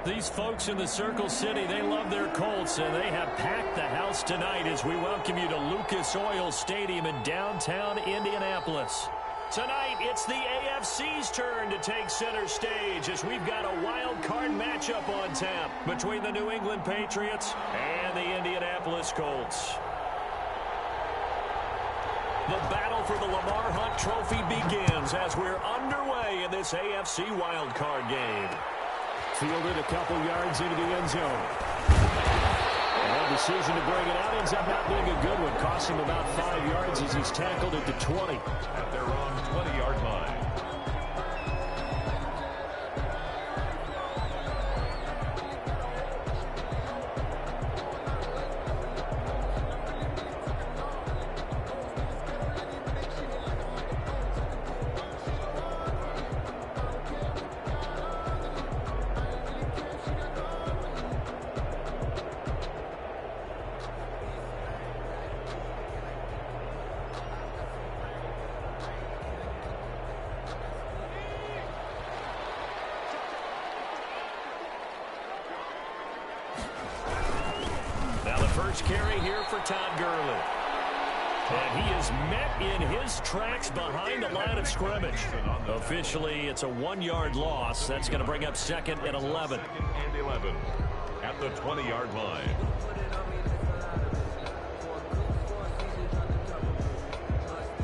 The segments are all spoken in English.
These folks in the Circle City, they love their Colts, and they have packed the house tonight as we welcome you to Lucas Oil Stadium in downtown Indianapolis. Tonight, it's the AFC's turn to take center stage as we've got a wild card matchup on tap between the New England Patriots and the Indianapolis Colts. The battle for the Lamar Hunt Trophy begins as we're underway in this AFC wild card game. Fielded a couple yards into the end zone. And a decision to bring it out ends up not being a good one. Cost him about 5 yards as he's tackled at the 20. At their own 20-yard line. First carry here for Todd Gurley. And he is met in his tracks behind the line of scrimmage. Officially, it's a 1-yard loss. That's going to bring up 2nd and 11. 2nd and 11 at the 20-yard line.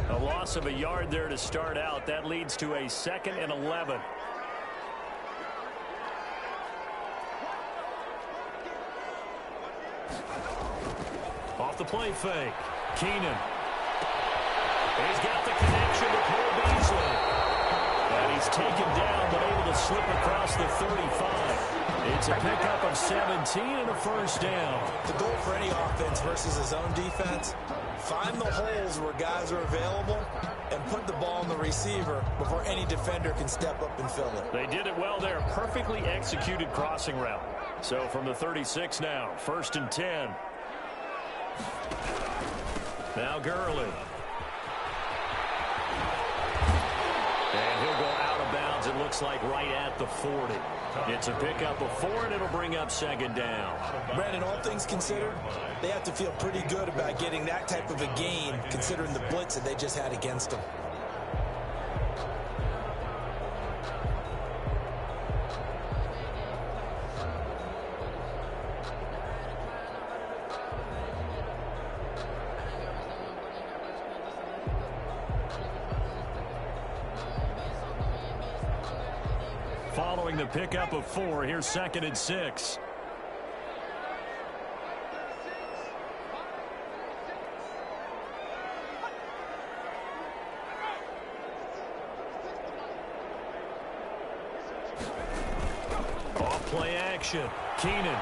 A loss of a yard there to start out. That leads to a 2nd and 11. Off the play fake. Keenan. He's got the connection to Cole Beasley. And he's taken down but able to slip across the 35. It's a pickup of 17 and a first down. The goal for any offense versus his own defense, find the holes where guys are available and put the ball in the receiver before any defender can step up and fill it. They did it well there. Perfectly executed crossing route. So from the 36 now, 1st and 10. Now Gurley. And he'll go out of bounds, it looks like, right at the 40. It's a pickup of 4, and it'll bring up 2nd down. Brandon, all things considered, they have to feel pretty good about getting that type of a gain, considering the blitz that they just had against them. Following the pickup of 4, here's 2nd and 6. Off play action. Keenan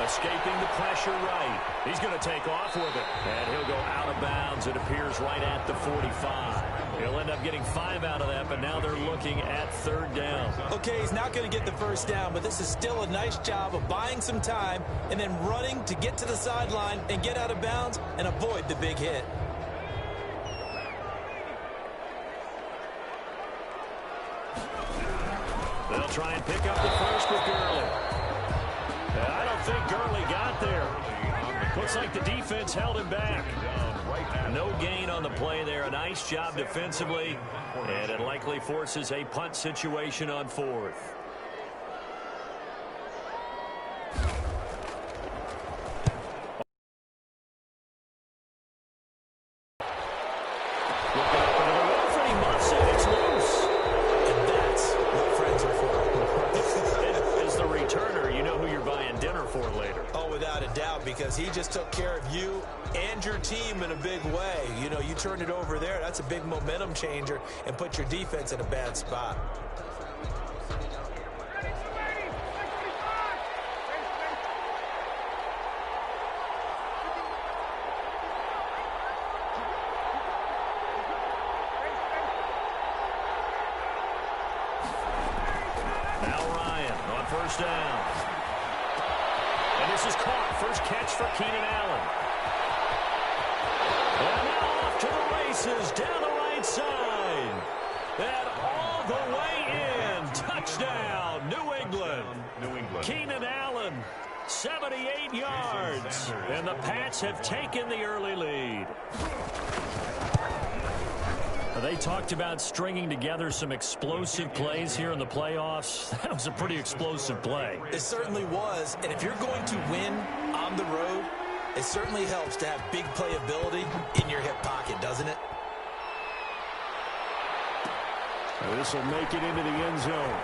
escaping the pressure right. He's going to take off with it. And he'll go out of bounds. It appears right at the 45. He'll end up getting 5 out of that, but now they're looking at 3rd down. Okay, he's not going to get the first down, but this is still a nice job of buying some time and then running to get to the sideline and get out of bounds and avoid the big hit. They'll try and pick up the first with Gurley. I don't think Gurley got there. Looks like the defense held him back. No gain on the play there. A nice job defensively, and it likely forces a punt situation on 4th. Looking up into the roof, and he muffs it. It's loose. And that's what friends are for. As the returner, you know who you're buying dinner for later. Oh, without a doubt, because he just took care of you and your team in a big way. You know, you turn it over there, that's a big momentum changer and put your defense in a bad spot. Now Ryan on 1st down. And this is caught. First catch for Keenan Allen. And now off to the races down the right side. And all the way in. Touchdown, New England. New England. Keenan Colts. And the Pats have taken the early lead. They talked about stringing together some explosive plays here in the playoffs. That was a pretty explosive play. It certainly was. And if you're going to win on the road, it certainly helps to have big playability in your hip pocket, doesn't it? This will make it into the end zone.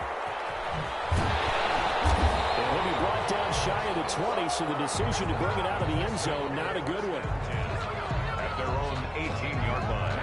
And he'll be brought down shy of the 20, so the decision to bring it out of the end zone, not a good one. At their own 18-yard line.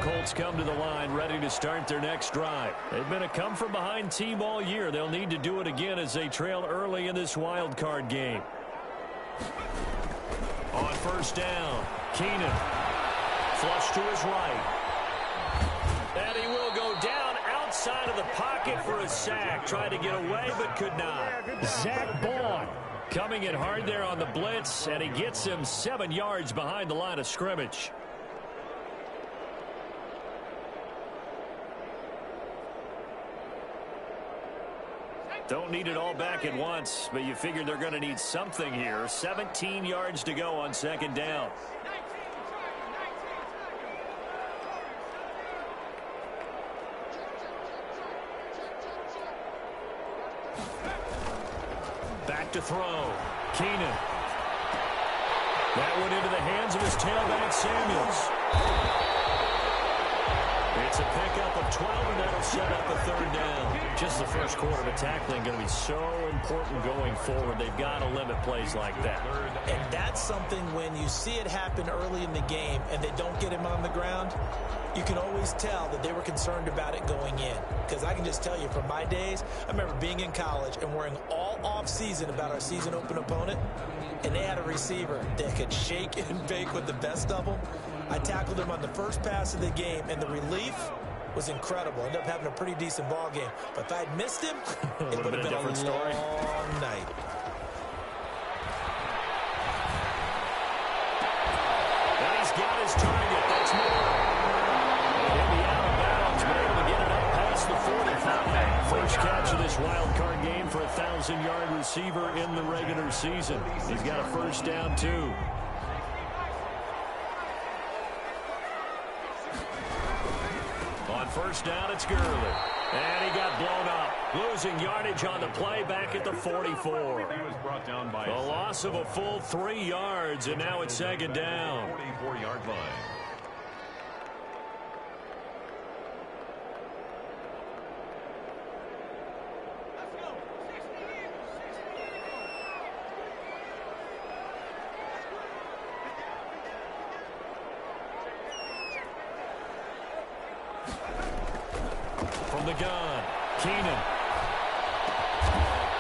Colts come to the line ready to start their next drive. They've been a come-from-behind team all year. They'll need to do it again as they trail early in this wild card game. On first down, Keenan. Flush to his right. And he will go down outside of the pocket for a sack. Tried to get away but could not. Zach Bond coming in hard there on the blitz, and he gets him 7 yards behind the line of scrimmage. Don't need it all back at once, but you figure they're going to need something here. 17 yards to go on second down. Back to throw. Keenan. That went into the hands of his tailback, Samuels. It's a pickup of 12, and that'll set up a third down. Just the first quarter of tackling going to be so important going forward. They've got to limit plays like that. And that's something when you see it happen early in the game and they don't get him on the ground, you can always tell that they were concerned about it going in. Because I can just tell you from my days, I remember being in college and worrying all off-season about our season open opponent, and they had a receiver that could shake and bake with the best of them. I tackled him on the first pass of the game, and the relief was incredible. Ended up having a pretty decent ball game. But if I had missed him, it would have been a long night. And he's got his target. That's more. And the out of bounds, but able to get it up past the 45. First catch of this wild card game for a 1,000-yard receiver in the regular season. He's got a first down, too. On first down, it's Gurley. And he got blown up. Losing yardage on the play back at the 44. He was brought down by a loss of a full 3 yards, and now it's second down. 44-yard line. From the gun, Keenan.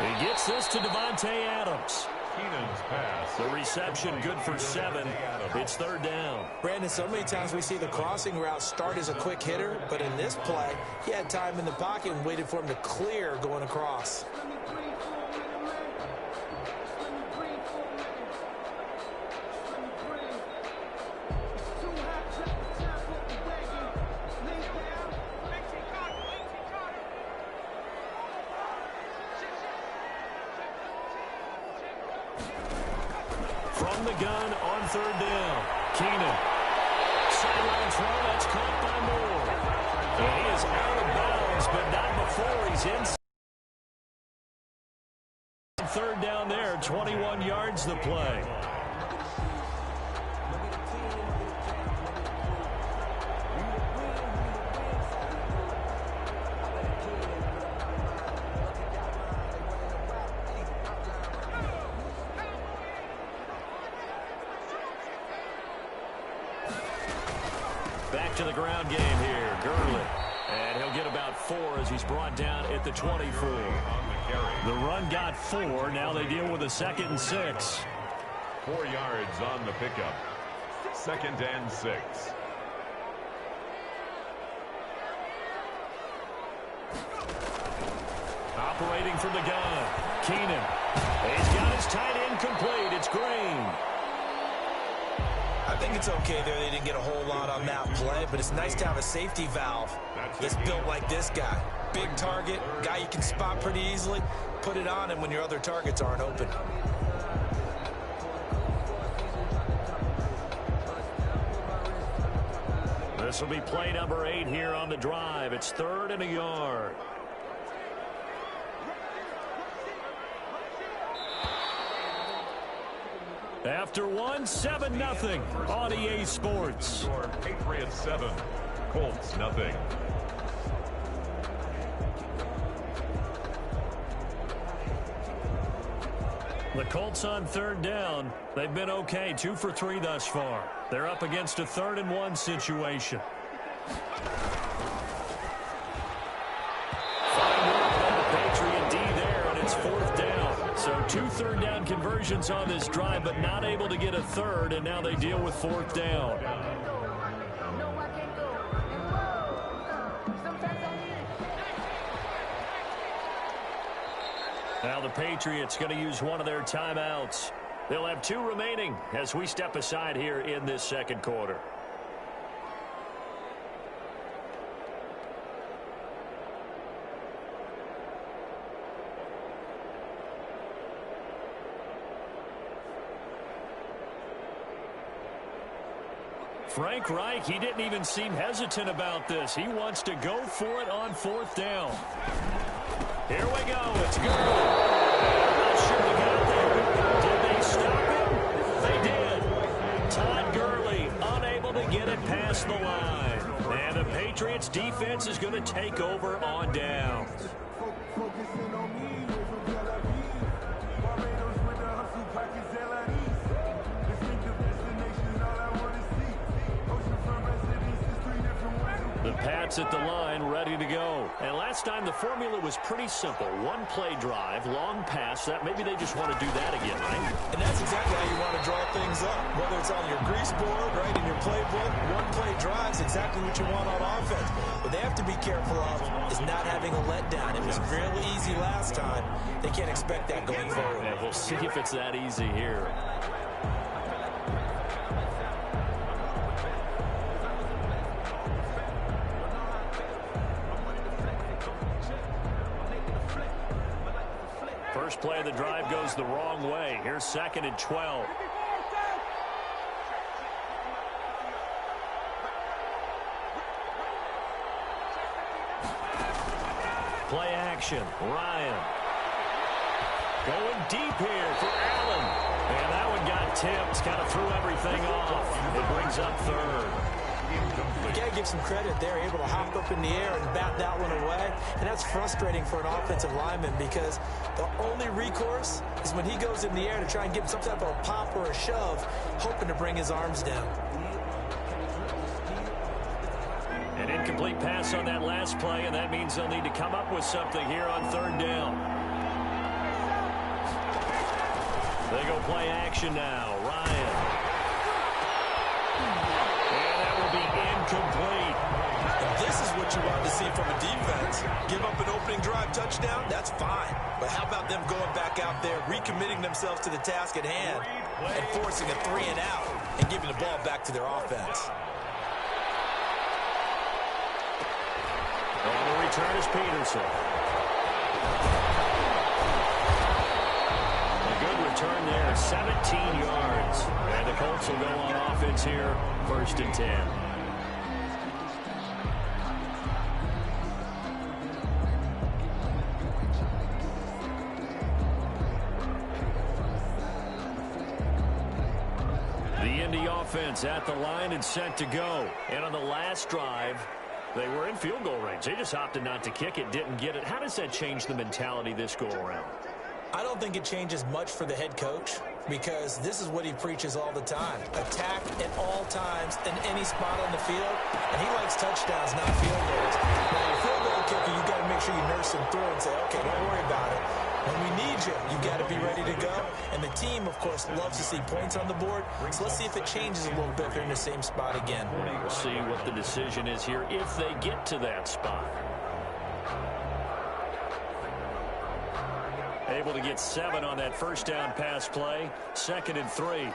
He gets this to Devontae Adams. Keenan's pass. The reception good for 7. It's third down. Brandon, so many times we see the crossing route start as a quick hitter, but in this play, he had time in the pocket and waited for him to clear going across. From the gun on third down, Keenan. Sideline throw, that's caught by Moore. And he is out of bounds, but not before he's in. Third down there, 21 yards the play. Back to the ground game here, Gurley. And he'll get about 4 as he's brought down at the 24. carry. The run got 4. Now they deal with a 2nd and 6. 4 yards on the pickup. 2nd and 6. Operating from the gun, Keenan. He's got his tight end complete. It's Green. I think it's okay there. They didn't get a whole lot on that play, but it's nice to have a safety valve that's built like this guy. Big target, guy you can spot pretty easily. Put it on him when your other targets aren't open. This will be play number 8 here on the drive. It's 3rd and a yard. After 1, 7-0 on EA Sports. Patriots 7, Colts nothing. The Colts on 3rd down. They've been okay, 2 for 3 thus far. They're up against a 3rd and 1 situation. Fine work by the Patriot D there, and it's 4th down. So 2 3rd down conversions on this drive, but not able to get a 3rd, and now they deal with 4th down. Now the Patriots going to use one of their timeouts. They'll have 2 remaining as we step aside here in this 2nd quarter. Frank Reich, he didn't even seem hesitant about this. He wants to go for it on 4th down. Here we go. It's good. I'm not sure they got there. Did they stop him? They did. Todd Gurley unable to get it past the line. And the Patriots defense is going to take over on downs. The Pats at the line, ready to go. And last time the formula was pretty simple. 1 play drive, long pass. That maybe they just want to do that again, right? And that's exactly how you want to draw things up. Whether it's on your grease board, right, in your playbook, 1 play drive is exactly what you want on offense. What they have to be careful of is not having a letdown. It was fairly easy last time. They can't expect that going forward. And we'll see if it's that easy here. First play of the drive goes the wrong way. Here's 2nd and 12. Play action. Ryan. Going deep here for Allen. And that one got tipped. Kind of threw everything off. It brings up 3rd. You got to give some credit. They're able to hop up in the air and bat that one away. And that's frustrating for an offensive lineman because the only recourse is when he goes in the air to try and get some type of a pop or a shove, hoping to bring his arms down. An incomplete pass on that last play, and that means they'll need to come up with something here on 3rd down. They go play action now. Ryan. Incomplete. And this is what you want to see from a defense. Give up an opening drive touchdown, that's fine. But how about them going back out there, recommitting themselves to the task at hand, and forcing a 3 and out, and giving the ball back to their offense. On the return is Peterson. A good return there, 17 yards. And the Colts will go on offense here, 1st and 10. Offense at the line and set to go. And on the last drive, they were in field goal range. They just opted not to kick it, didn't get it. How does that change the mentality this go around? I don't think it changes much for the head coach because this is what he preaches all the time. Attack at all times in any spot on the field. And he likes touchdowns, not field goals. Now, your field goal kicker, you got to make make sure you nurse them through and say, okay, don't worry about it. When we need you, you've got to be ready to go. And the team, of course, loves to see points on the board. So let's see if it changes a little bit if they're in the same spot again. We'll see what the decision is here if they get to that spot. Able to get 7 on that first down pass play. 2nd and 3.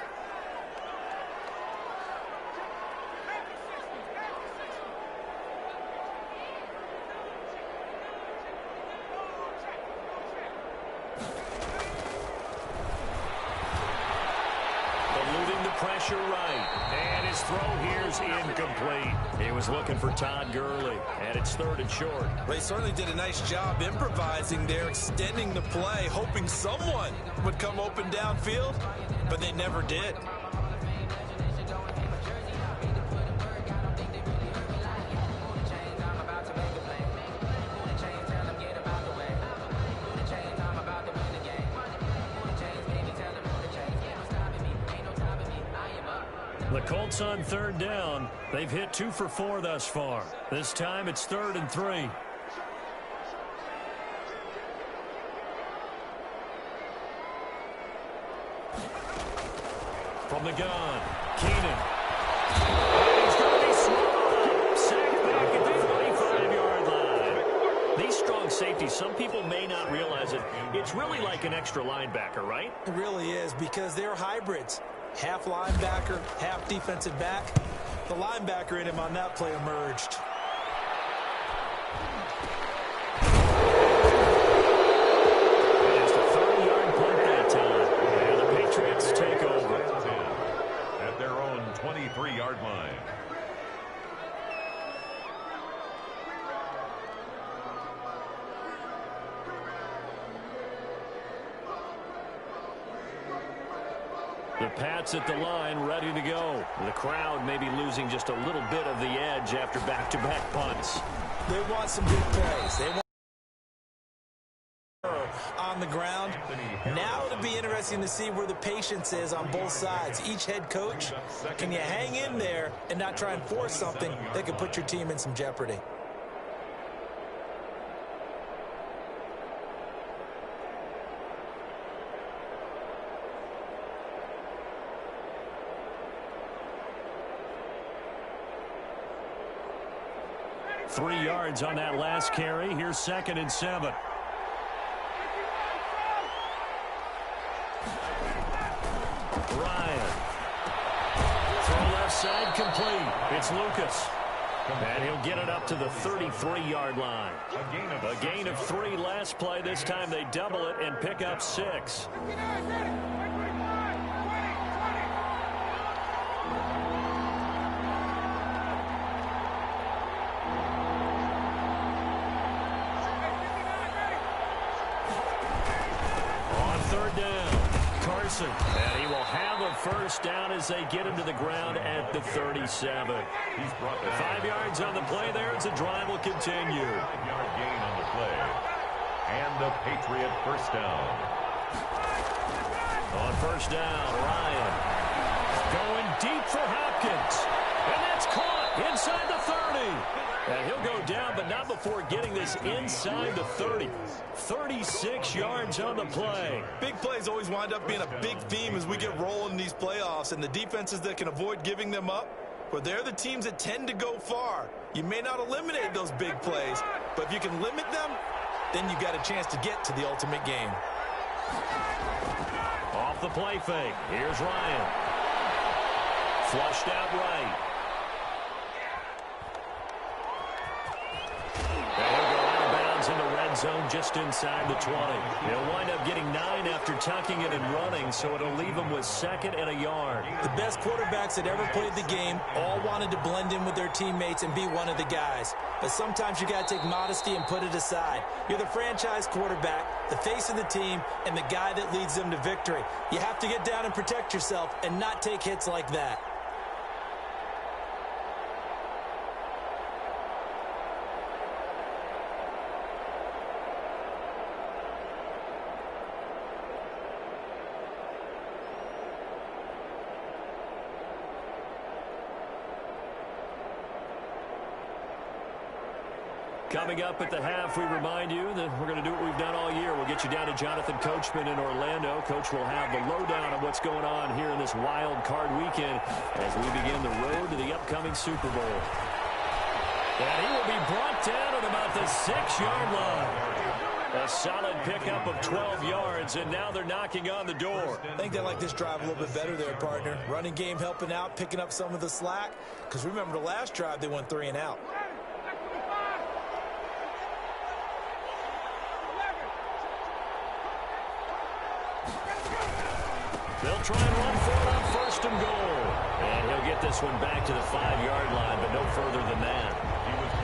Pressure right, and his throw here's incomplete. He was looking for Todd Gurley, and it's 3rd and short. They certainly did a nice job improvising there, extending the play, hoping someone would come open downfield, but they never did. The Colts on 3rd down. They've hit 2 for 4 thus far. This time it's 3rd and 3. From the gun, Keenan. He's going to be small. Sacked back at the 45-yard line. These strong safeties, some people may not realize it. It's really like an extra linebacker, right? It really is, because they're hybrids. Half linebacker, half defensive back. The linebacker in him on that play emerged. Just a 30-yard punt that time. And the Patriots take over. At their own 23-yard line. The Pats at the line, ready to go. The crowd may be losing just a little bit of the edge after back-to-back punts. They want some big plays. They want on the ground. Now it'll be interesting to see where the patience is on both sides. Each head coach, can you hang in there and not try and force something that could put your team in some jeopardy? Three yards on that last carry. Here's 2nd and 7. Ryan. Throw left side complete. It's Lucas. And he'll get it up to the 33-yard line. A gain of 3 last play. This time they double it and pick up 6. And he will have a first down as they get him to the ground at the 37. 5 yards on the play there as the drive will continue. 5-yard gain on the play. And the Patriot first down. On first down, Ryan going deep for Hopkins. And that's caught inside the 30. And he'll go down, but not before getting this inside the 30. 36 yards on the play. Big plays always wind up being a big theme as we get rolling in these playoffs, and the defenses that can avoid giving them up, well, they're the teams that tend to go far. You may not eliminate those big plays, but if you can limit them, then you've got a chance to get to the ultimate game. Off the play fake. Here's Ryan. Flushed out right. In the red zone just inside the 20. He'll wind up getting 9 after tucking it and running, so it'll leave him with 2nd and a yard. The best quarterbacks that ever played the game all wanted to blend in with their teammates and be one of the guys. But sometimes you got to take modesty and put it aside. You're the franchise quarterback, the face of the team, and the guy that leads them to victory. You have to get down and protect yourself and not take hits like that. Coming up at the half, we remind you that we're going to do what we've done all year. We'll get you down to Jonathan Coachman in Orlando. Coach will have the lowdown on what's going on here in this wild card weekend as we begin the road to the upcoming Super Bowl. And he will be brought down at about the 6-yard line. A solid pickup of 12 yards, and now they're knocking on the door. I think they like this drive a little bit better there, partner. Running game helping out, picking up some of the slack. Because remember, the last drive, they went 3 and out. They'll try and run for it on 1st and goal. And he'll get this one back to the 5-yard line, but no further than that.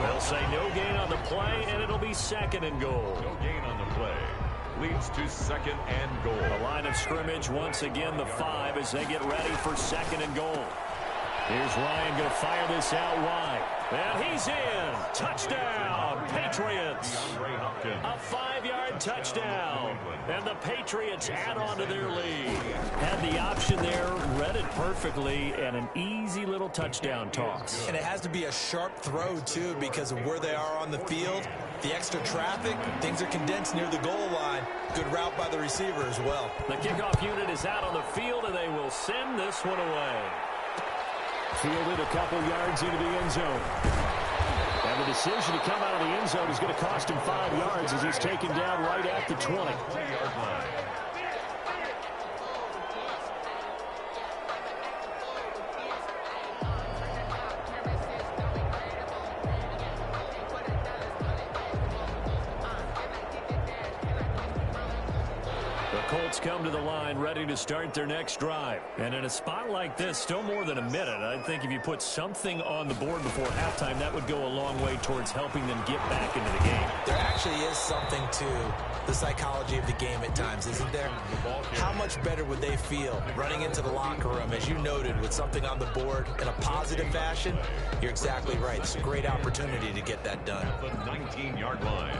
They'll say no gain on the play, and it'll be 2nd and goal. No gain on the play. Leads to 2nd and goal. The line of scrimmage, once again, the 5 as they get ready for 2nd and goal. Here's Ryan going to fire this out wide. And he's in. Touchdown, Patriots. A 5-yard touchdown. And the Patriots add on to their lead. Had the option there, read it perfectly, and an easy little touchdown toss. And it has to be a sharp throw, too, because of where they are on the field. The extra traffic, things are condensed near the goal line. Good route by the receiver as well. The kickoff unit is out on the field, and they will send this one away. Fielded a couple yards into the end zone. And the decision to come out of the end zone is going to cost him 5 yards as he's taken down right at the 20. 20-yard line. Colts come to the line ready to start their next drive. And in a spot like this, still more than a minute, I think if you put something on the board before halftime, that would go a long way towards helping them get back into the game. There actually is something to the psychology of the game at times, isn't there? How much better would they feel running into the locker room, as you noted, with something on the board in a positive fashion? You're exactly right. It's a great opportunity to get that done. The 19-yard line.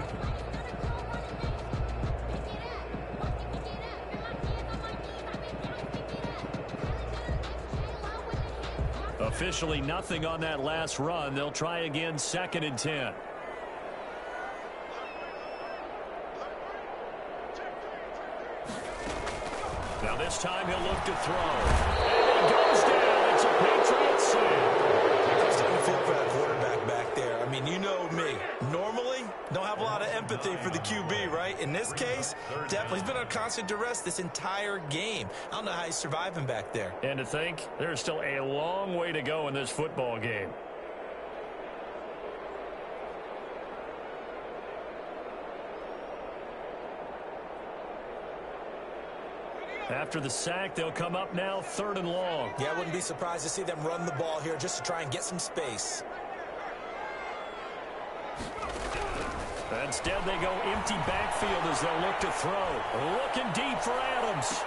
Officially nothing on that last run. They'll try again, 2nd and 10. Now this time he'll look to throw. And it goes down. It's a Patriots save. I'm starting to feel for that quarterback back there. I mean, you know me. Normally, don't have a lot of empathy for the QB, right? In this case, definitely. He's been on constant duress this entire game. I don't know how he's surviving back there. And to think, there's still a long way to go in this football game. After the sack, they'll come up now 3rd and long. Yeah, I wouldn't be surprised to see them run the ball here just to try and get some space. Instead, they go empty backfield as they'll look to throw. Looking deep for Adams.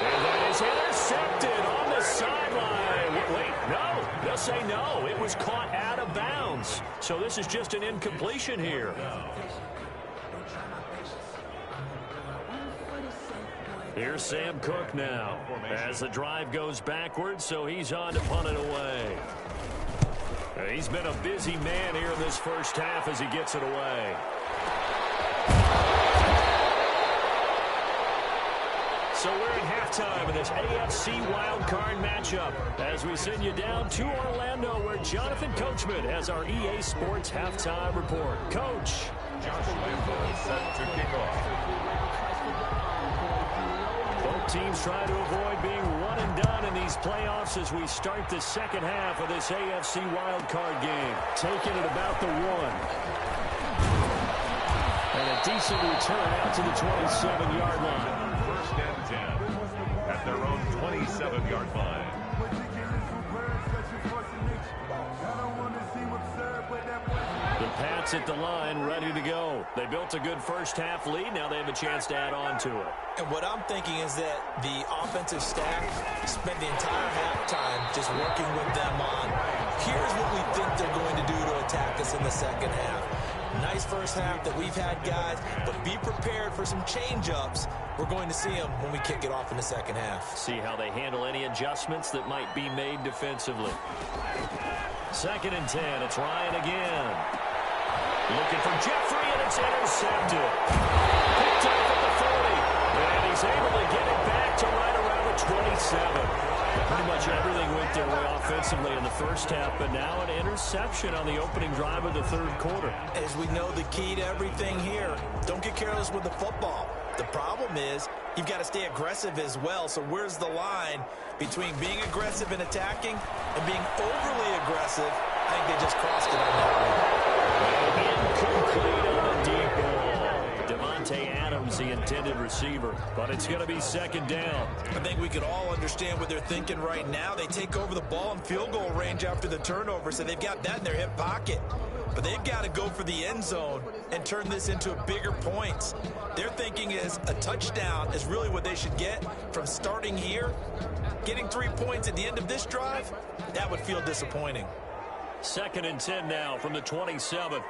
And that is intercepted on the sideline. Wait, no. They'll say no. It was caught out of bounds. So this is just an incompletion here. Here's Sam Cook now as the drive goes backwards, so he's on to punt it away. He's been a busy man here in this first half as he gets it away. So we're at halftime in this AFC wildcard matchup as we send you down to Orlando where Jonathan Coachman has our EA Sports halftime report. Coach. Josh Lambo set to kick off. Both teams try to avoid being one and done in these playoffs as we start the second half of this AFC wildcard game. Taking it about the 1. And a decent return out to the 27-yard line. 1st and 10 at their own 27-yard line. The Pats at the line, ready to go. They built a good first half lead. Now they have a chance to add on to it. And what I'm thinking is that the offensive staff spent the entire halftime just working with them on, here's what we think they're going to do to attack us in the second half. Nice first half that we've had, guys, but be prepared for some change-ups. We're going to see them when we kick it off in the second half. See how they handle any adjustments that might be made defensively. 2nd and 10. It's Ryan again. Looking for Jeffrey, and it's intercepted. Picked up at the 40. And he's able to get it back to right around the 27. Pretty much everything went their way offensively in the first half, but now an interception on the opening drive of the third quarter. As we know, the key to everything here, don't get careless with the football. The problem is you've got to stay aggressive as well. So where's the line between being aggressive and attacking and being overly aggressive? I think they just crossed it on that one. Incomplete on the deep ball. Devontae Adams, the intended receiver, but it's going to be second down. I think we could all understand what they're thinking right now. They take over the ball in field goal range after the turnover, so they've got that in their hip pocket. But they've got to go for the end zone and turn this into bigger points. Their thinking is a touchdown is really what they should get from starting here. Getting 3 points at the end of this drive, that would feel disappointing. 2nd and 10 now from the 27.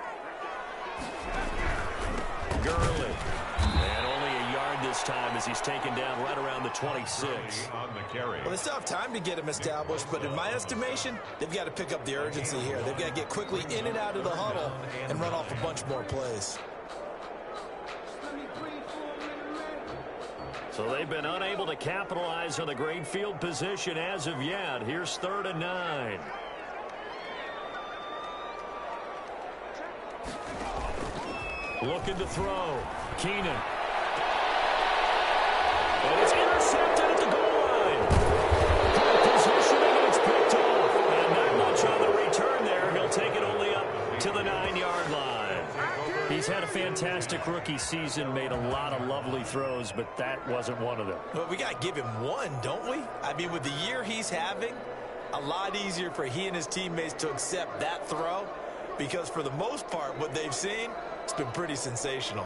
Gurley. And only a yard this time as he's taken down right around the 26. On the carry. Well, they still have time to get him established, but in my estimation, they've got to pick up the urgency here. They've got to get quickly in and out of the huddle and run off a bunch more plays. So they've been unable to capitalize on the great field position as of yet. Here's 3rd and 9. Looking to throw. Keenan. And it's intercepted at the goal line. Good positioning, and it's picked off. And not much on the return there. He'll take it only up to the 9-yard line. He's had a fantastic rookie season, made a lot of lovely throws, but that wasn't one of them. Well, we got to give him one, don't we? I mean, with the year he's having, a lot easier for he and his teammates to accept that throw because for the most part, what they've seen, it's been pretty sensational.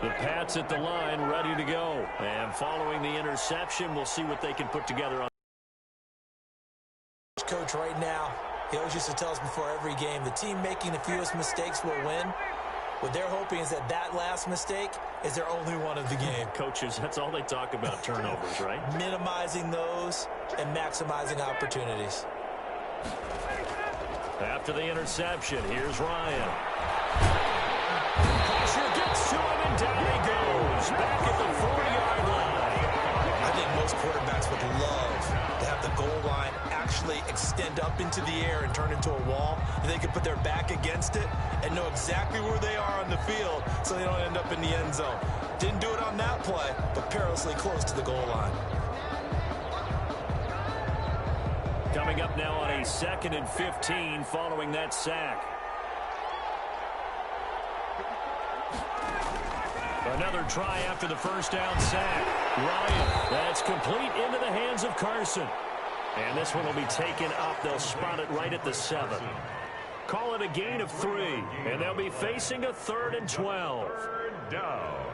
The Pats at the line, ready to go. And following the interception, we'll see what they can put together on. Coach right now, he always used to tell us before every game, the team making the fewest mistakes will win. What they're hoping is that last mistake is their only one of the game. Coaches, that's all they talk about, turnovers, right? Minimizing those and maximizing opportunities. After the interception, here's Ryan. Pressure gets to him, and down he goes. Back at the 40-yard line. I think most quarterbacks would love to have the goal line actually extend up into the air and turn into a wall, and they can put their back against it and know exactly where they are on the field so they don't end up in the end zone. Didn't do it on that play, but perilously close to the goal line. Coming up now on a 2nd and 15 following that sack. Another try after the first down sack. Ryan, that's complete into the hands of Carson. And this one will be taken up. They'll spot it right at the 7. Call it a gain of 3. And they'll be facing a 3rd and 12. 3rd down.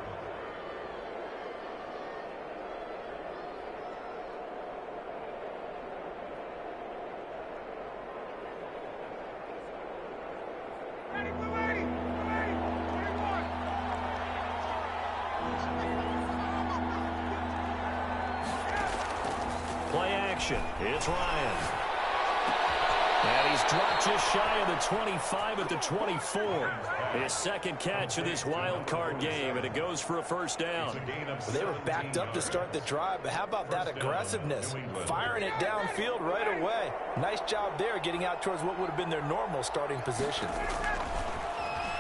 Play action. It's Ryan. And he's dropped just shy of the 25 at the 24. His second catch of this wild card game, and it goes for a first down. Well, they were backed up to start the drive, but how about that aggressiveness? Firing it downfield right away. Nice job there getting out towards what would have been their normal starting position.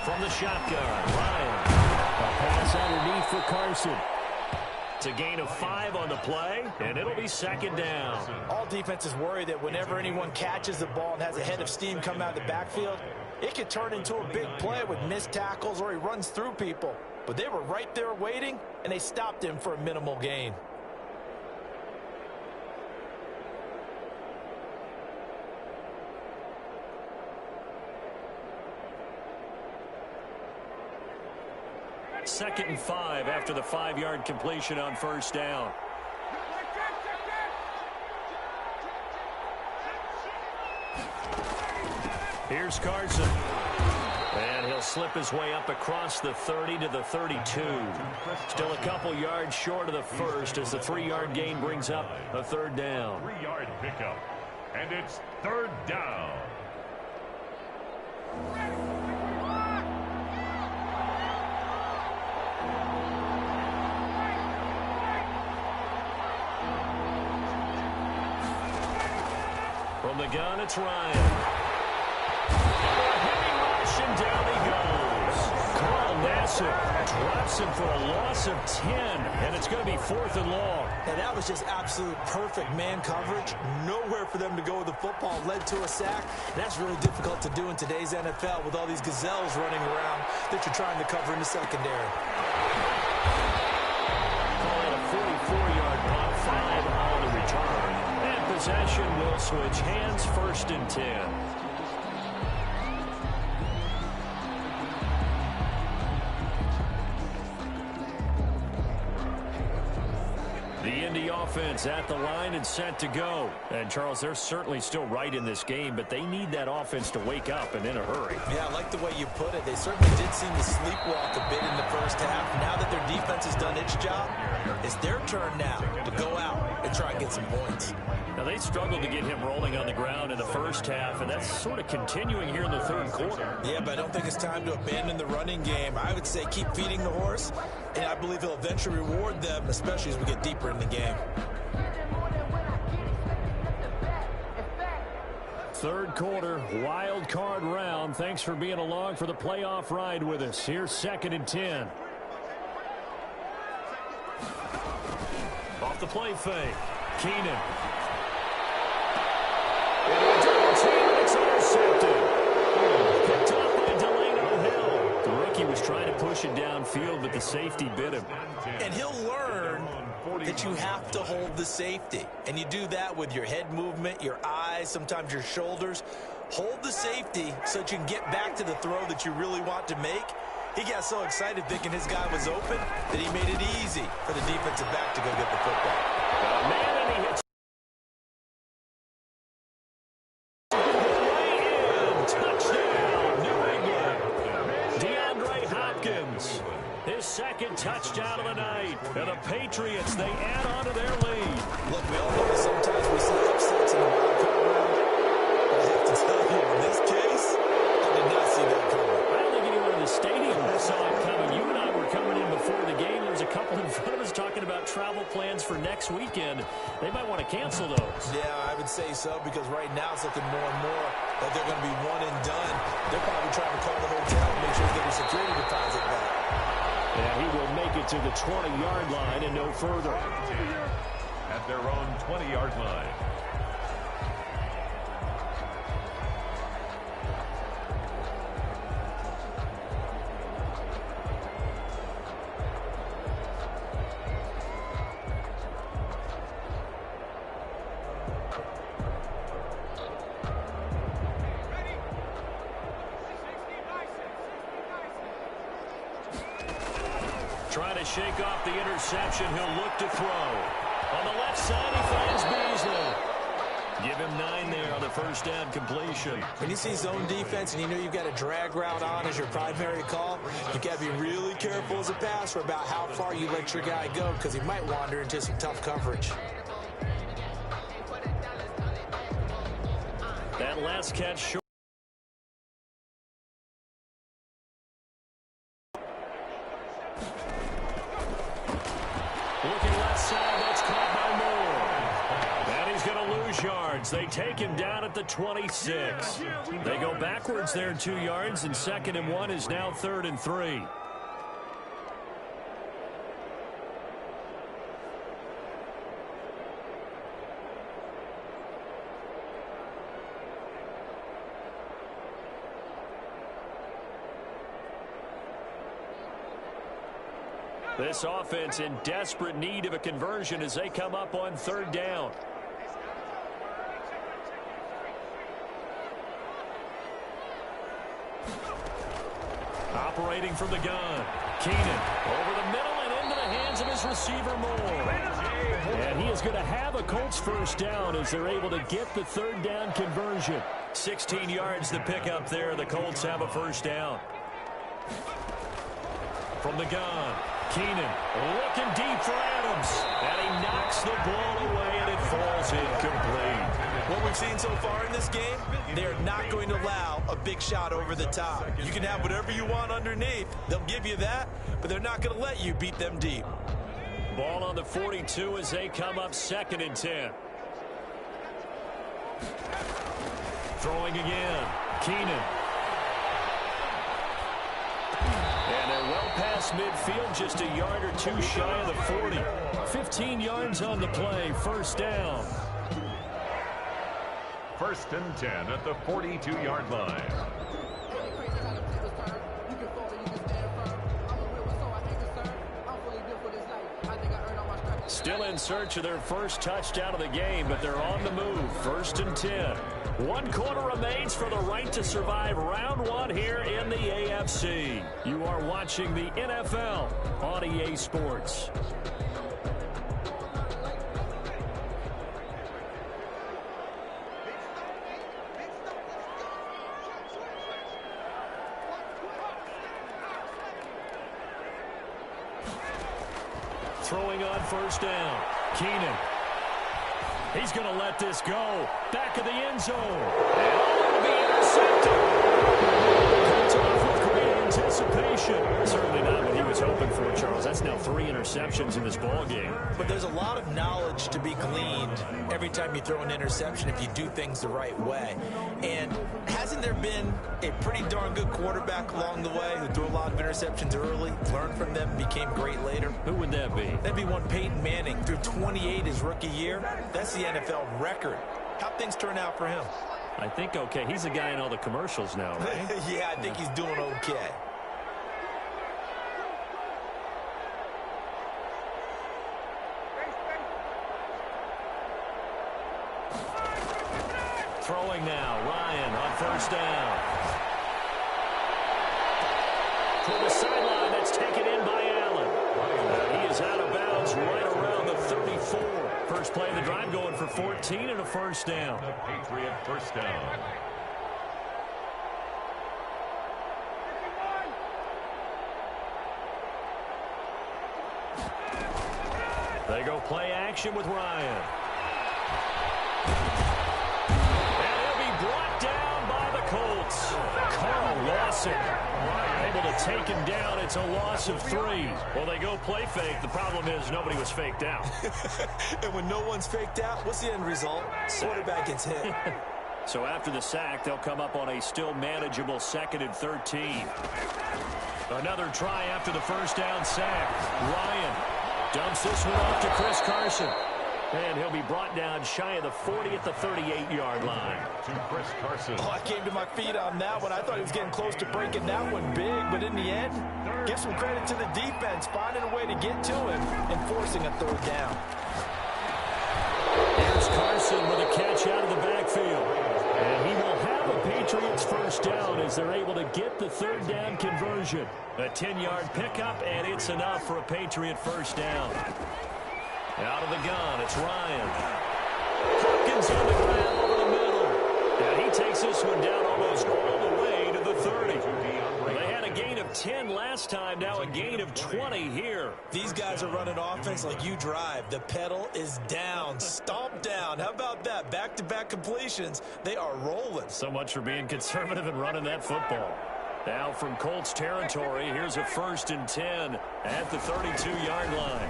From the shotgun, Ryan. A pass underneath for Carson. It's a gain of 5 on the play, and it'll be 2nd down. All defenses worry that whenever anyone catches the ball and has a head of steam come out of the backfield, it could turn into a big play with missed tackles or he runs through people. But they were right there waiting, and they stopped him for a minimal gain. Second and 5 after the 5-yard completion on first down. Here's Carson. And he'll slip his way up across the 30 to the 32. Still a couple yards short of the first as the 3-yard gain brings up a third down. 3-yard pickup, and it's third down. From the gun, it's Ryan. Heavy rush, and down he goes. Carl Nassib drops him for a loss of 10, and it's going to be 4th and long. And that was just absolute perfect man coverage. Nowhere for them to go with the football. Led to a sack. That's really difficult to do in today's NFL with all these gazelles running around that you're trying to cover in the secondary. Call it a 44-yard punt, 5 on the return. And possession will switch hands, 1st and 10. The Indy offense at the line and set to go. And, Charles, they're certainly still right in this game, but they need that offense to wake up and in a hurry. Yeah, I like the way you put it. They certainly did seem to sleepwalk a bit in the first half. Now that their defense has done its job, it's their turn now to go out and try and get some points. Now, they struggled to get him rolling on the ground in the first half, and that's sort of continuing here in the third quarter. Yeah, but I don't think it's time to abandon the running game. I would say keep feeding the horse, and I believe he'll eventually reward them, especially as we get deeper in the game. Third quarter, wild card round. Thanks for being along for the playoff ride with us. Here's 2nd and 10. Off the play fake. Keenan. It's intercepted. Picked up by Delano Hill. The rookie was trying to push it downfield, but the safety bit him. And he'll learn that you have to hold the safety. And you do that with your head movement, your eyes, sometimes your shoulders. Hold the safety so that you can get back to the throw that you really want to make. He got so excited thinking his guy was open that he made it easy for the defensive back to go get the football. Man, and he hits. Touchdown, New England. DeAndre Hopkins, his 2nd touchdown of the night. And the Patriots, they add on to their lead. Look, we all know that sometimes we see upsets in the wild card round. But I have to tell you, in this case, I did not see that coming. I don't think anyone in the stadium saw it coming. You and I were coming in before the game. There was a couple in front of us talking about travel plans for next weekend. They might want to cancel those. Yeah, I would say so, because right now it's looking more and more like they're going to be one and done. They're probably trying to call the hotel and make sure he's getting security deposit back. Yeah, he will make it to the 20-yard line and no further. At their own 20-yard line. Trying to shake off the interception. He'll look to throw. On the left side, he finds Beasley. Give him 9 there on the first down completion. When you see zone defense and you know you've got a drag route on as your primary call, you got to be really careful as a passer about how far you let your guy go, because he might wander into some tough coverage. That last catch short. Looking left side, that's caught by Moore. And he's going to lose yards. They take him down at the 26. They go backwards there 2 yards, and 2nd and 1 is now 3rd and 3. This offense in desperate need of a conversion as they come up on 3rd down. Operating from the gun. Keenan over the middle and into the hands of his receiver Moore. And he is going to have a Colts first down as they're able to get the 3rd down conversion. 16 yards to pick up there. The Colts have a first down. from the gun. Keenan looking deep for Adams. And he knocks the ball away, and it falls incomplete. What we've seen so far in this game, they're not going to allow a big shot over the top. You can have whatever you want underneath. They'll give you that, but they're not going to let you beat them deep. Ball on the 42 as they come up 2nd and 10. Throwing again. Keenan. And they're well past midfield, just a yard or two shy of the 40. 15 yards on the play, 1st down. 1st and 10 at the 42-yard line. Still in search of their first touchdown of the game, but they're on the move. 1st and 10. 1 quarter remains for the right to survive round 1 here in the AFC. You are watching the NFL on EA Sports. Throwing on 1st down. Keenan. He's going to let this go. Back of the end zone. And it'll be intercepted. Comes off with great anticipation. Certainly not what he was hoping for, Charles. That's now 3 interceptions in this ball game. But there's a lot of knowledge to be gleaned every time you throw an interception if you do things the right way. And hasn't there been a pretty darn good quarterback along the way who threw a lot of interceptions early, learned from them, became great later? Who would that be? That'd be one Peyton Manning. Threw 28 his rookie year. That's the NFL record. How'd things turn out for him? I think okay. He's the guy in all the commercials now, right? Yeah, I think he's doing okay. Throwing now. Ryan on 1st down. For the sideline, that's taken in by Allen. He is out of bounds right around the 34. First play of the drive going for 14 and a 1st down. The Patriot 1st down. They go play action with Ryan. Brought down by the Colts. Carl Lawson able to take him down. It's a loss of 3. Well, they go play fake. The problem is nobody was faked out. And when no one's faked out, what's the end result? Quarterback gets hit. So after the sack, they'll come up on a still manageable 2nd and 13. Another try after the 1st down sack. Ryan dumps this one off to Chris Carson. And he'll be brought down shy of the 40 at the 38-yard line. To Chris Carson. Oh, I came to my feet on that one. I thought he was getting close to breaking that one big, but in the end, give some credit to the defense, finding a way to get to him and forcing a 3rd down. Here's Carson with a catch out of the backfield. And he will have a Patriots 1st down as they're able to get the 3rd down conversion. A 10-yard pickup, and it's enough for a Patriot 1st down. Out of the gun, it's Ryan. Hopkins on the ground over the middle. And he takes this one down almost all the way to the 30. They had a gain of 10 last time, now a gain of 20 here. These guys are running offense like you drive. The pedal is down, stomp down. How about that? Back-to-back completions. They are rolling. So much for being conservative and running that football. Now from Colts territory, here's a 1st and 10 at the 32-yard line.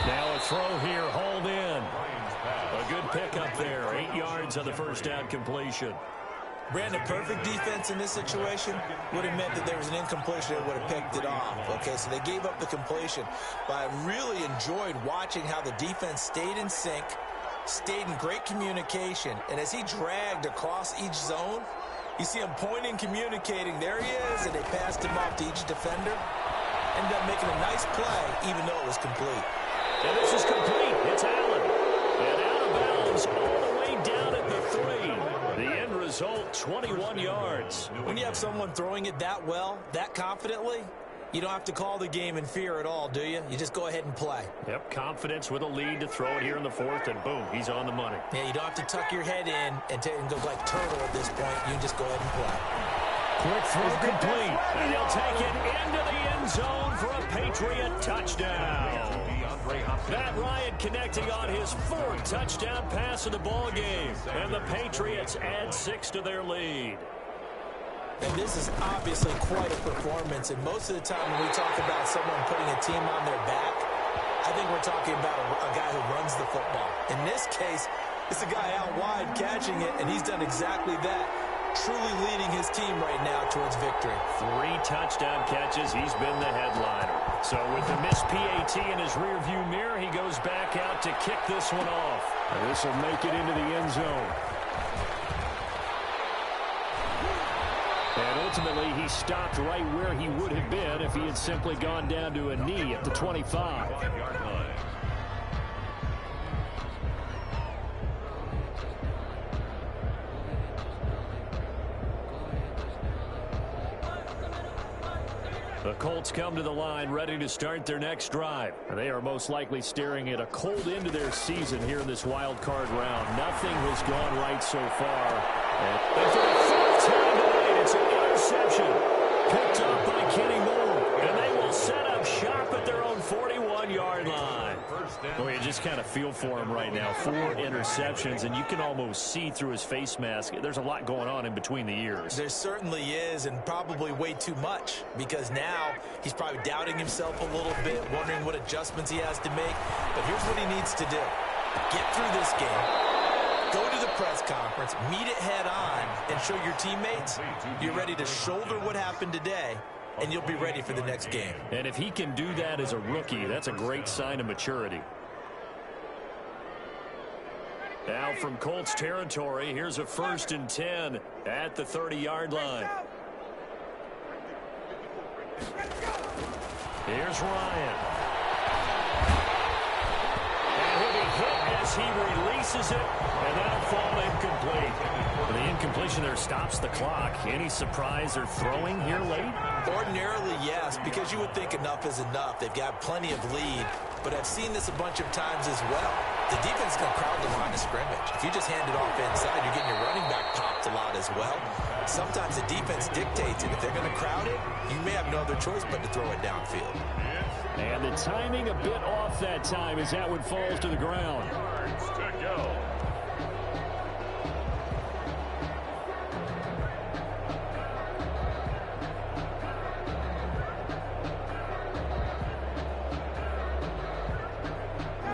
Now a throw here, hauled in. A good pickup there, 8 yards on the 1st down completion. Brandon, perfect defense in this situation would have meant that there was an incompletion that would have picked it off. Okay, so they gave up the completion. But I really enjoyed watching how the defense stayed in sync, stayed in great communication, and as he dragged across each zone, you see him pointing, communicating. There he is, and they passed him off to each defender. Ended up making a nice play, even though it was complete. And this is complete. It's Allen. And out of bounds all the way down at the 3. The end result, 21 yards. When you have someone throwing it that well, that confidently, you don't have to call the game in fear at all, do you? You just go ahead and play. Yep, confidence with a lead to throw it here in the 4th, and boom, he's on the money. Yeah, you don't have to tuck your head in and go like turtle at this point. You just go ahead and play. Quick throw complete. And he'll take it into the end zone for a Patriot touchdown. Matt Ryan connecting on his fourth touchdown pass of the ball game. And the Patriots add 6 to their lead. And this is obviously quite a performance. And most of the time when we talk about someone putting a team on their back, I think we're talking about a guy who runs the football. In this case, it's a guy out wide catching it, and he's done exactly that. Truly leading his team right now towards victory. 3 touchdown catches. He's been the headliner. So with the missed PAT in his rearview mirror, he goes back out to kick this one off. And this will make it into the end zone. And ultimately, he stopped right where he would have been if he had simply gone down to a knee at the 25. The Colts come to the line ready to start their next drive. They are most likely staring at a cold end to their season here in this wild card round. Nothing has gone right so far. And for the 4th time tonight, it's an interception picked up by Kenny Moore. And they will set up shop at their own 41-yard line. Well, you just kind of feel for him right now. 4 interceptions, and you can almost see through his face mask. There's a lot going on in between the ears. There certainly is, and probably way too much, because now he's probably doubting himself a little bit, wondering what adjustments he has to make. But here's what he needs to do. Get through this game, go to the press conference, meet it head on, and show your teammates you're ready to shoulder what happened today, and you'll be ready for the next game. And if he can do that as a rookie, that's a great sign of maturity. Now from Colts territory, here's a 1st and 10 at the 30-yard line. Here's Ryan. And he'll be hit as he releases it, and that'll fall incomplete. The incompletion there stops the clock. Any surprise they're throwing here late? Ordinarily, yes, because you would think enough is enough. They've got plenty of lead, but I've seen this a bunch of times as well. The defense is going to crowd the line of scrimmage. If you just hand it off inside, you're getting your running back popped a lot as well. Sometimes the defense dictates it. If they're going to crowd it, you may have no other choice but to throw it downfield. And the timing a bit off that time as that one falls to the ground. To go.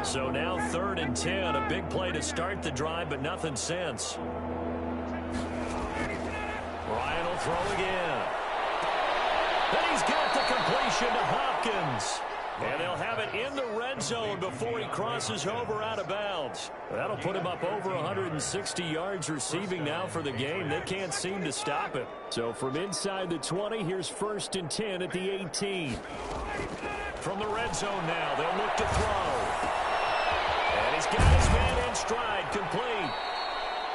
So now 3rd and 10, a big play to start the drive, but nothing since. Ryan will throw again. And he's got the completion to Hopkins. And they'll have it in the red zone before he crosses over out of bounds. That'll put him up over 160 yards receiving now for the game. They can't seem to stop it. So from inside the 20, here's 1st and 10 at the 18. From the red zone now, they'll look to throw. And he's got his man in stride, complete.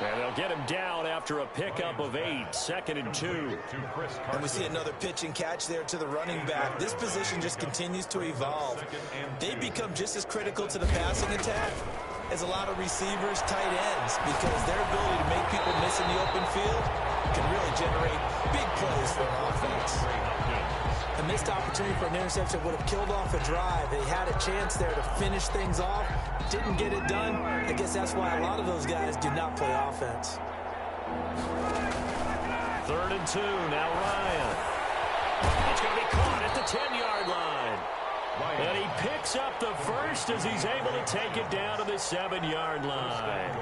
And they'll get him down after a pickup of 8, 2nd and 2. And we see another pitch and catch there to the running back. This position just continues to evolve. They become just as critical to the passing attack as a lot of receivers, tight ends, because their ability to make people miss in the open field can really generate big plays for an offense. A missed opportunity for an interception would have killed off a drive. They had a chance there to finish things off. Didn't get it done. I guess that's why a lot of those guys do not play offense. 3rd and 2. Now Ryan. It's going to be caught at the 10-yard line. And he picks up the first as he's able to take it down to the 7-yard line.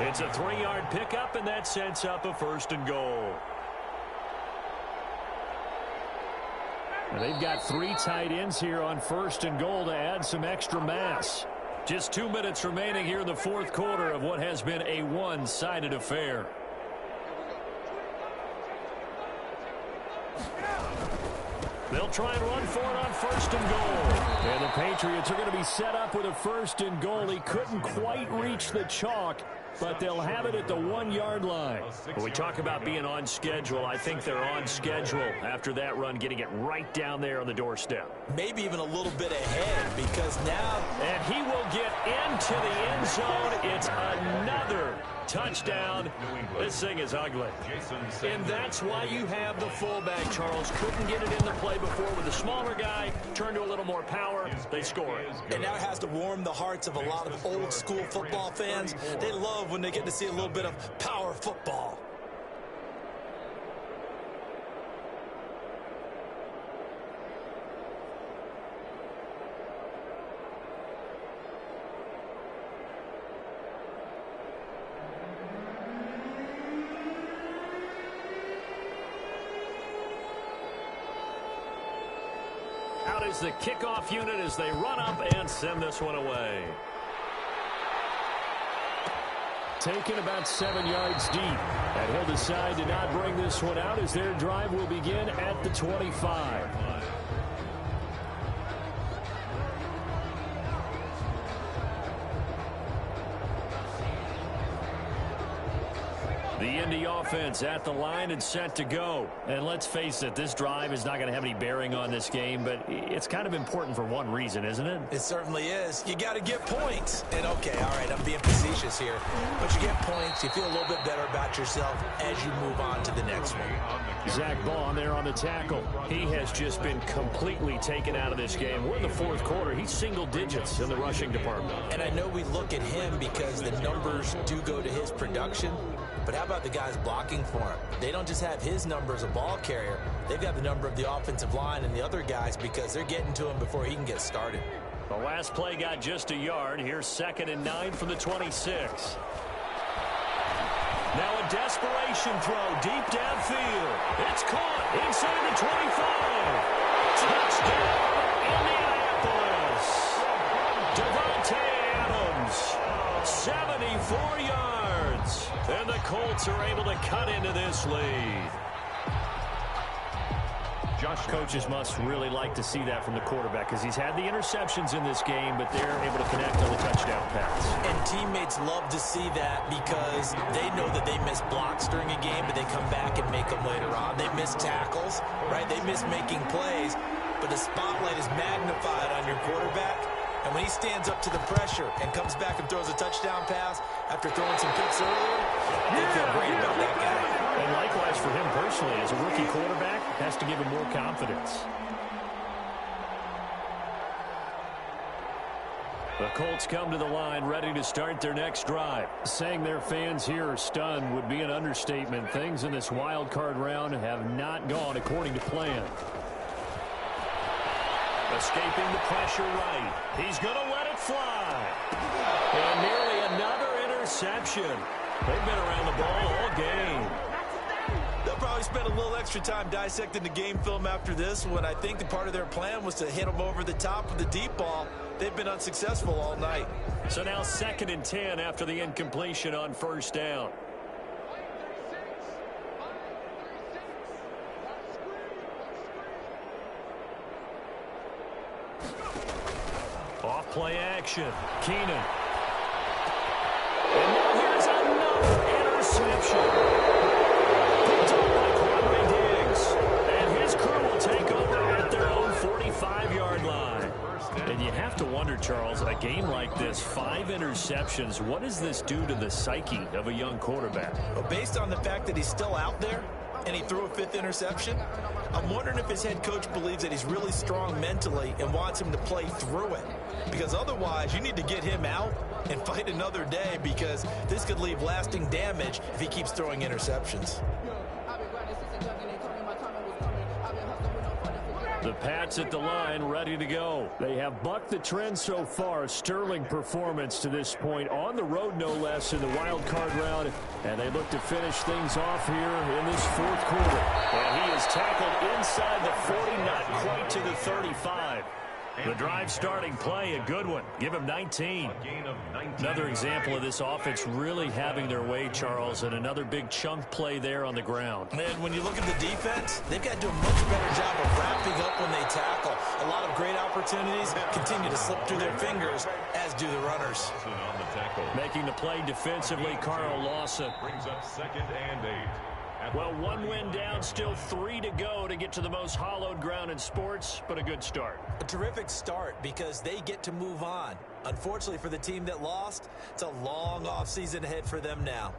It's a 3-yard pickup, and that sets up a 1st and goal. And they've got 3 tight ends here on 1st and goal to add some extra mass. Just 2 minutes remaining here in the 4th quarter of what has been a one-sided affair. They'll try and run for it on 1st and goal. And the Patriots are going to be set up with a 1st and goal. He couldn't quite reach the chalk. but they'll have it at the 1-yard line. When we talk about being on schedule, I think they're on schedule after that run, getting it right down there on the doorstep. Maybe even a little bit ahead, because now... And he will get into the end zone. It's another touchdown. This thing is ugly. And that's why you have the fullback, Charles. Couldn't get it in the play before with the smaller guy. Turned to a little more power. They score. And now it has to warm the hearts of a lot of old-school football fans. They love when they get to see a little bit of power football. Out is the kickoff unit as they run up and send this one away. Taken about 7 yards deep. And he'll decide to not bring this one out as their drive will begin at the 25. The Indy offense at the line and set to go. And let's face it, this drive is not going to have any bearing on this game, but it's kind of important for one reason, isn't it? It certainly is. You got to get points. And, okay, all right, I'm being facetious here. But you get points, you feel a little bit better about yourself as you move on to the next one. Zach Baum there on the tackle. He has just been completely taken out of this game. We're in the fourth quarter. He's single digits in the rushing department. And I know we look at him because the numbers do go to his production. But how about the guys blocking for him? They don't just have his number as a ball carrier. They've got the number of the offensive line and the other guys because they're getting to him before he can get started. The last play got just a yard. Here's 2nd and 9 from the 26. Now a desperation throw deep downfield. It's caught inside the 25. Touchdown, Indiana Adams. 74 yards. And the Colts are able to cut into this lead. Coaches must really like to see that from the quarterback because he's had the interceptions in this game, but they're able to connect on the touchdown pass. And teammates love to see that because they know that they miss blocks during a game, but they come back and make them later on. They miss tackles, right? They miss making plays, but the spotlight is magnified on your quarterback. And when he stands up to the pressure and comes back and throws a touchdown pass after throwing some picks earlier, they feel great about that guy. And likewise for him personally, as a rookie quarterback, has to give him more confidence. The Colts come to the line ready to start their next drive. Saying their fans here are stunned would be an understatement. Things in this wild card round have not gone according to plan. Escaping the pressure right. He's going to let it fly. And nearly another interception. They've been around the ball all game. They'll probably spend a little extra time dissecting the game film after this one. I think the part of their plan was to hit them over the top with the deep ball. They've been unsuccessful all night. So now 2nd and 10 after the incompletion on 1st down. Off play action. Keenan. And now here's another interception. Picked up by Quadri Diggs. And his crew will take over at their own 45-yard line. And you have to wonder, Charles, a game like this, 5 interceptions, what does this do to the psyche of a young quarterback? Well, based on the fact that he's still out there and he threw a 5th interception, I'm wondering if his head coach believes that he's really strong mentally and wants him to play through it. Because otherwise, you need to get him out and fight another day because this could leave lasting damage if he keeps throwing interceptions. The Pats at the line ready to go. They have bucked the trend so far. Sterling performance to this point on the road, no less, in the wild card round. And they look to finish things off here in this 4th quarter. And he is tackled inside the 40, not quite to the 35. The drive starting play, a good one. Give him 19. Another example of this offense really having their way, Charles, and another big chunk play there on the ground. And when you look at the defense, they've got to do a much better job of wrapping up when they tackle. A lot of great opportunities opportunities continue to slip through their fingers, as do the runners. On the tackle. Making the play defensively, Carl Lawson. Brings up 2nd and 8. Well, 1 win down, still 3 to go to get to the most hallowed ground in sports, but a good start. A terrific start because they get to move on. Unfortunately for the team that lost, it's a long offseason ahead for them now.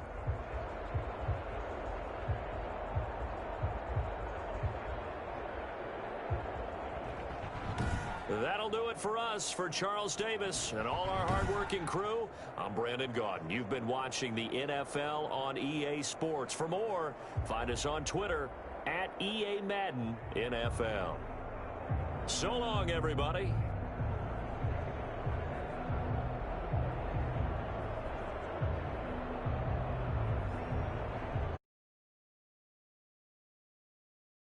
That'll do it for us. For Charles Davis and all our hardworking crew, I'm Brandon Gaudin. You've been watching the NFL on EA Sports. For more, find us on Twitter @EA Madden NFL. So long, everybody.